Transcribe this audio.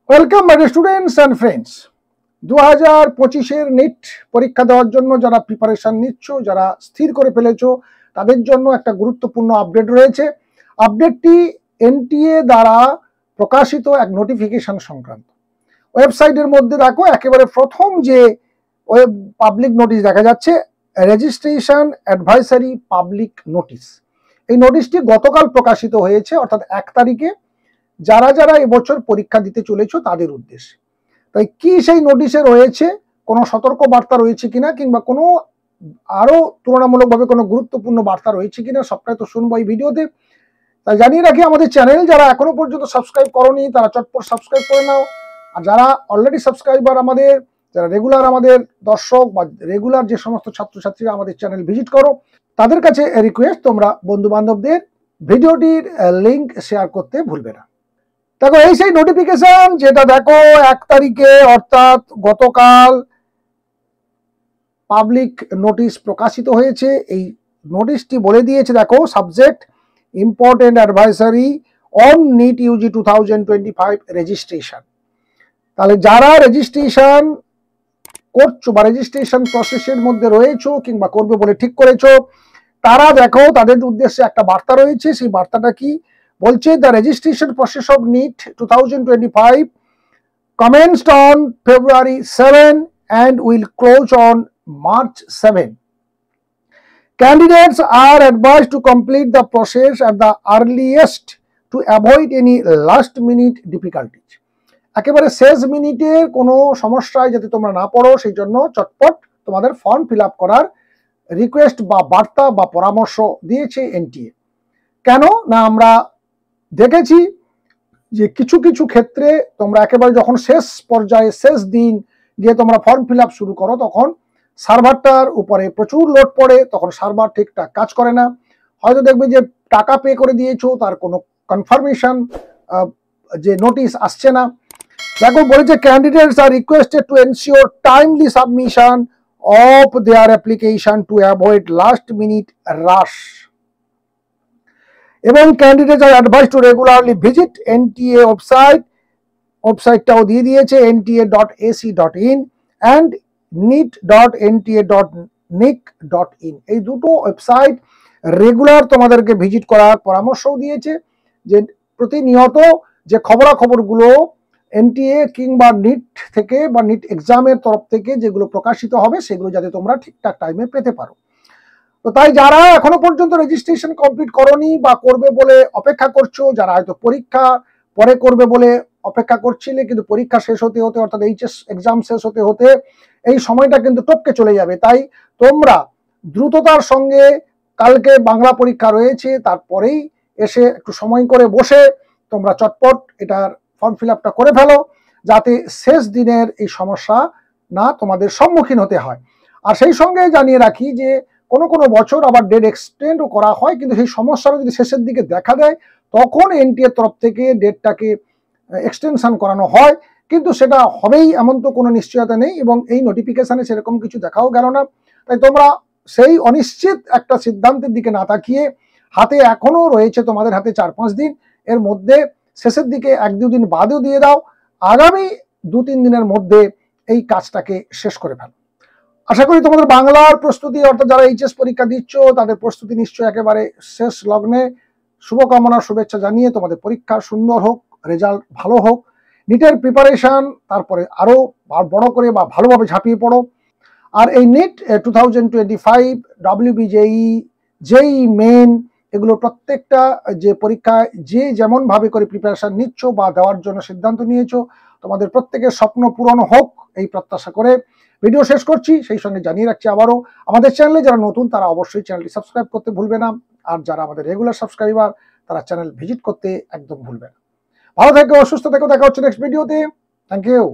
Welcome my students and friends. 2025-এর NEET পরীক্ষা দেওয়ার জন্য যারা প্রিপারেশন নিচ্ছ, যারা স্থির করে ফেলেছো, তাদের জন্য একটা গুরুত্বপূর্ণ আপডেট রয়েছে। আপডেটটি এনটিএ দ্বারা প্রকাশিত এক নোটিফিকেশন সংক্রান্ত। ওয়েবসাইটের মধ্যে দেখো একেবারে প্রথম যে ওয়েব পাবলিক নোটিশ দেখা যাচ্ছে, রেজিস্ট্রেশন অ্যাডভাইসারি পাবলিক নোটিশ। এই নোটিশটি গতকাল প্রকাশিত হয়েছে, অর্থাৎ 1 তারিখে, যারা যারা এবছর পরীক্ষা দিতে চলেছ তাদের উদ্দেশ্যে। তাই কি সেই নোটিশে রয়েছে, কোনো সতর্ক বার্তা রয়েছে কিনা, কিংবা কোনো আরো তুলনামূলকভাবে কোনো গুরুত্বপূর্ণ বার্তা রয়েছে কিনা, সবটাই তো শুনবো এই ভিডিওতে। তাই জানিয়ে রাখি, আমাদের চ্যানেল যারা এখনো পর্যন্ত সাবস্ক্রাইব করনি তারা চটপট সাবস্ক্রাইব করে নাও। আর যারা অলরেডি সাবস্ক্রাইবার, আমাদের যারা রেগুলার আমাদের দর্শক বা রেগুলার যে সমস্ত ছাত্রছাত্রীরা আমাদের চ্যানেল ভিজিট করো, তাদের কাছে রিকোয়েস্ট, তোমরা বন্ধু বান্ধবদের ভিডিওটির লিঙ্ক শেয়ার করতে ভুলবে না। দেখো এই সেই নোটিফিকেশন যেটা দেখো 1 তারিখে অর্থাৎ গতকাল পাবলিক নোটিশ প্রকাশিত হয়েছে। এই নোটিশটি বলে দিয়েছে, দেখো, subject important advisory on NEET UG 2025 registration. তাহলে যারা রেজিস্ট্রেশন করছো বা রেজিস্ট্রেশন প্রসেসের মধ্যে রয়েছো কিংবা করবে বলে ঠিক করেছো, তারা দেখো তাদের উদ্দেশ্যে একটা বার্তা রয়েছে। সেই বার্তাটা কি বলছে? The registration process of NEET 2025 commenced on February 7 and will close on March 7. Candidates are advised to complete the process at the earliest to avoid any last minute difficulties. একেবারে শেষ মিনিটের কোনো সমস্যায় যাতে তোমরা না পড়ো, সেই জন্য চটপট তোমাদের ফর্ম ফিল আপ করার রিকোয়েস্ট বা বার্তা বা পরামর্শ দিয়েছে এনটিএ। কেন না, আমরা দেখেছি যে কিছু কিছু ক্ষেত্রে তোমরা একেবারে যখন শেষ পর্যায়ে, শেষ দিন গিয়ে তোমরা ফর্ম ফিল আপ শুরু করো, তখন সার্ভারটার উপরে প্রচুর লোড পড়ে, তখন সার্ভার ঠিকঠাক কাজ করে না। হয়তো দেখবে যে টাকা পে করে দিয়েছো, তার কোনো কনফার্মেশন যে নোটিশ আসছে না। দেখো বলেছে, candidates are requested to ensure timely submission of their application to avoid last minute rush, এবং candidate are advised to regularly visit NTA ওয়েবসাইটটাও দিয়ে দিয়েছে, nta.ac.in অ্যান্ড nit.nta.nic.in। এই দুটো ওয়েবসাইট রেগুলার তোমাদেরকে ভিজিট করার পরামর্শও দিয়েছে, যে প্রতিনিয়ত যে খবরাখবরগুলো এনটিএ কিংবা নিট থেকে বা নিট এক্সামের তরফ থেকে যেগুলো প্রকাশিত হবে, সেগুলো যাতে তোমরা ঠিকঠাক টাইমে পেতে পারো। তো তাই যারা এখনো পর্যন্ত রেজিস্ট্রেশন কমপ্লিট করনি বা করবে বলে অপেক্ষা করছো, যারা হয়তো পরীক্ষা পরে করবে বলে অপেক্ষা করছিলে, কিন্তু পরীক্ষা শেষ হতে হতে, অর্থাৎ এইচএস এক্সাম শেষ হতে হতে এই সময়টা কিন্তু টপকে চলে যাবে। তাই তোমরা দ্রুততার সঙ্গে, কালকে বাংলা পরীক্ষা রয়েছে, তারপরেই এসে একটু সময় করে বসে তোমরা চটপট এটার ফর্ম ফিল আপটা করে ফেলো, যাতে শেষ দিনের এই সমস্যা না তোমাদের সম্মুখীন হতে হয়। আর সেই সঙ্গে জানিয়ে রাখি যে কোনো কোনো বছর আবার ডেট এক্সটেন্ডও করা হয়, কিন্তু সেই সমস্যাটা যদি শেষের দিকে দেখা দেয়, তখন এনটিএর তরফ থেকে ডেটটাকে এক্সটেনশন করানো হয়, কিন্তু সেটা হবেই এমন তো কোনো নিশ্চয়তা নেই, এবং এই নোটিফিকেশনে সেরকম কিছু দেখাও গেল না। তাই তোমরা সেই অনিশ্চিত একটা সিদ্ধান্তের দিকে না তাকিয়ে, হাতে এখনো রয়েছে তোমাদের হাতে 4-5 দিন, এর মধ্যে শেষের দিকে 1-2 দিন বাদেও দিয়ে দাও, আগামী 2-3 দিনের মধ্যে এই কাজটাকে শেষ করে ফেলো। আশা করি তোমাদের বাংলার প্রস্তুতি, অর্থাৎ যারা এইচএস পরীক্ষা দিচ্ছ তাদের প্রস্তুতি নিশ্চয়ই একেবারে শেষ লগ্নে। শুভকামনা, শুভেচ্ছা জানিয়ে তোমাদের পরীক্ষা সুন্দর হোক, রেজাল্ট ভালো হোক। নিটের প্রিপারেশন তারপরে আরো বড় করে বা ভালোভাবে ঝাঁপিয়ে পড়ো। আর এই নিট 2025 WBJEE, জেই মেন, এগুলো প্রত্যেকটা যে পরীক্ষায় যে যেমন ভাবে করে প্রিপারেশন নিচ্ছ বা দেওয়ার জন্য সিদ্ধান্ত নিয়েছো, তোমাদের প্রত্যেকের স্বপ্ন পূরণ হোক এই প্রত্যাশা করে ভিডিও শেষ করছি। সেই সঙ্গে জানিয়ে রাখছি আবারও, আমাদের চ্যানেলে যারা নতুন তারা অবশ্যই চ্যানেলটি সাবস্ক্রাইব করতে ভুলবে না, আর যারা আমাদের রেগুলার সাবস্ক্রাইবার তারা চ্যানেল ভিজিট করতে একদম ভুলবে না। ভালো থেকো, সুস্থ থেকো, দেখা হচ্ছে নেক্সট ভিডিওতে। Thank you.